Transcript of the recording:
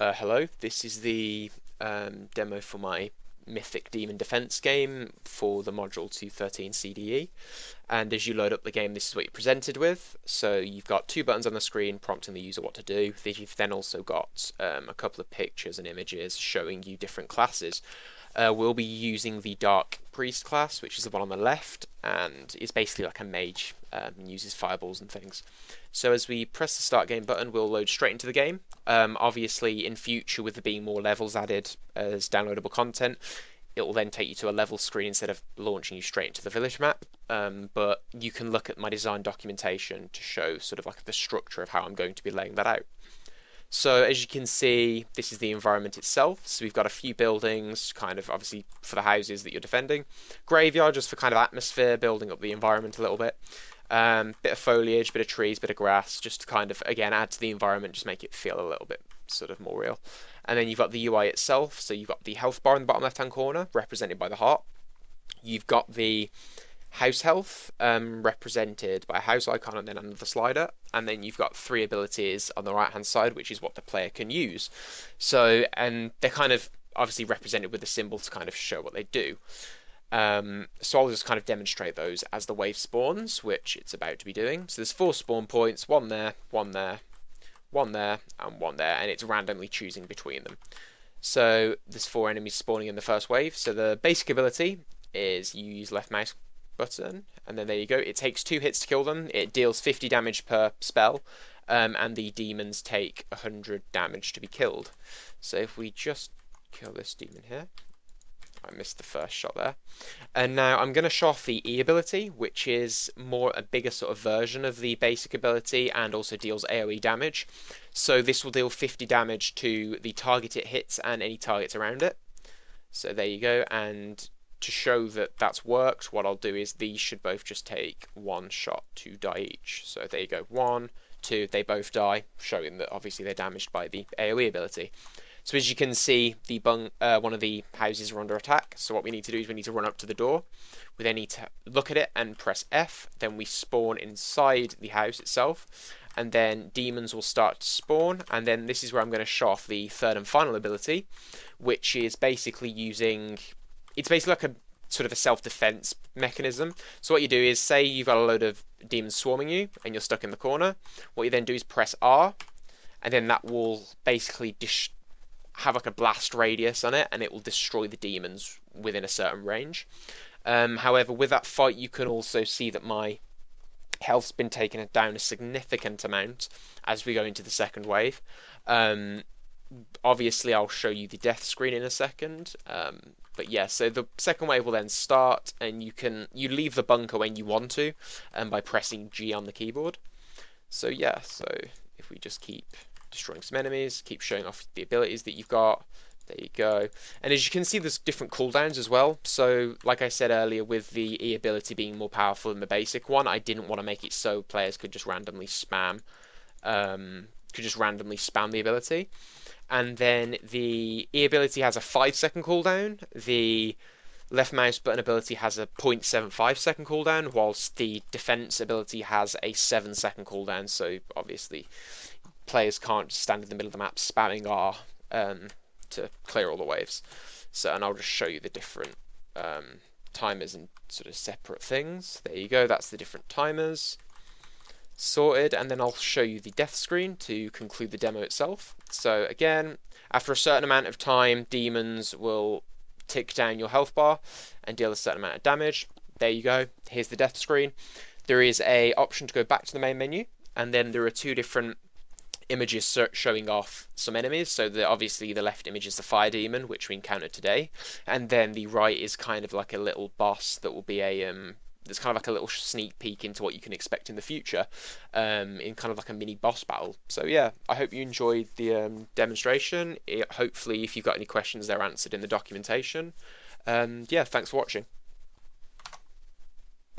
Hello, this is the demo for my Mythic Demon Defense game for the module 213 CDE. And as you load up the game, this is what you're presented with. So you've got two buttons on the screen prompting the user what to do. You've then also got a couple of pictures and images showing you different classes. We'll be using the Dark Priest class, which is the one on the left, and is basically like a mage, and uses fireballs and things. So as we press the start game button, we'll load straight into the game. Obviously, in future, with there being more levels added as downloadable content, it will then take you to a level screen instead of launching you straight into the village map. But you can look at my design documentation to show sort of like the structure of how I'm going to be laying that out. So as you can see, this is the environment itself. So we've got a few buildings, kind of obviously for the houses that you're defending. Graveyard just for kind of atmosphere, building up the environment a little bit. Bit of foliage, bit of trees, bit of grass, just to kind of, again, add to the environment, just make it feel a little bit sort of more real. And then you've got the UI itself. So you've got the health bar in the bottom left-hand corner, represented by the heart. You've got the house health, represented by a house icon and then another slider, and then you've got three abilities on the right hand side, which is what the player can use. So, and they're kind of obviously represented with a symbol to kind of show what they do. So I'll just kind of demonstrate those as the wave spawns, which it's about to be doing. So there's 4 spawn points, one there, one there, one there, and one there, and it's randomly choosing between them. So there's 4 enemies spawning in the first wave. So the basic ability is you use left mouse button, and then there you go. It takes 2 hits to kill them. It deals 50 damage per spell, and the demons take 100 damage to be killed. So if we just kill this demon here, I missed the first shot there. And now I'm going to show off the E ability, which is a bigger sort of version of the basic ability and also deals AoE damage. So this will deal 50 damage to the target it hits and any targets around it. So there you go, and to show that that's worked, what I'll do is these should both just take 1 shot to die each. So there you go, 1, 2, they both die, showing that obviously they're damaged by the AoE ability. So as you can see, the one of the houses are under attack. So what we need to do is we need to run up to the door. We then need to look at it and press F. Then we spawn inside the house itself. And then demons will start to spawn. And then this is where I'm going to show off the third and final ability, which is basically using... It's basically like a sort of a self-defense mechanism. So what you do is, say you've got a load of demons swarming you and you're stuck in the corner. What you then do is press R, and then that will basically have like a blast radius on it, and it will destroy the demons within a certain range. However, with that fight, you can also see that my health's been taken down a significant amount as we go into the second wave. Obviously, I'll show you the death screen in a second. But yeah, so the second wave will then start, and you leave the bunker when you want to, by pressing G on the keyboard. So yeah, so if we just keep destroying some enemies, keep showing off the abilities that you've got. There you go. And as you can see, there's different cooldowns as well. So like I said earlier, with the E ability being more powerful than the basic one, I didn't want to make it so players could just randomly spam the ability. And then the E ability has a 5-second cooldown. The left mouse button ability has a 0.75 second cooldown, whilst the defense ability has a 7-second cooldown. So obviously players can't stand in the middle of the map spamming R to clear all the waves. So, and I'll just show you the different timers and sort of separate things. There you go, that's the different timers sorted, and then I'll show you the death screen to conclude the demo itself. So again, after a certain amount of time, demons will tick down your health bar and deal a certain amount of damage. There you go, here's the death screen. There is a option to go back to the main menu, and then there are 2 different images showing off some enemies. So obviously the left image is the fire demon, which we encountered today, and then the right is kind of like a little boss that will be there's kind of like a little sneak peek into what you can expect in the future, in kind of like a mini boss battle. So yeah, I hope you enjoyed the demonstration. Hopefully if you've got any questions, they're answered in the documentation. Yeah, thanks for watching.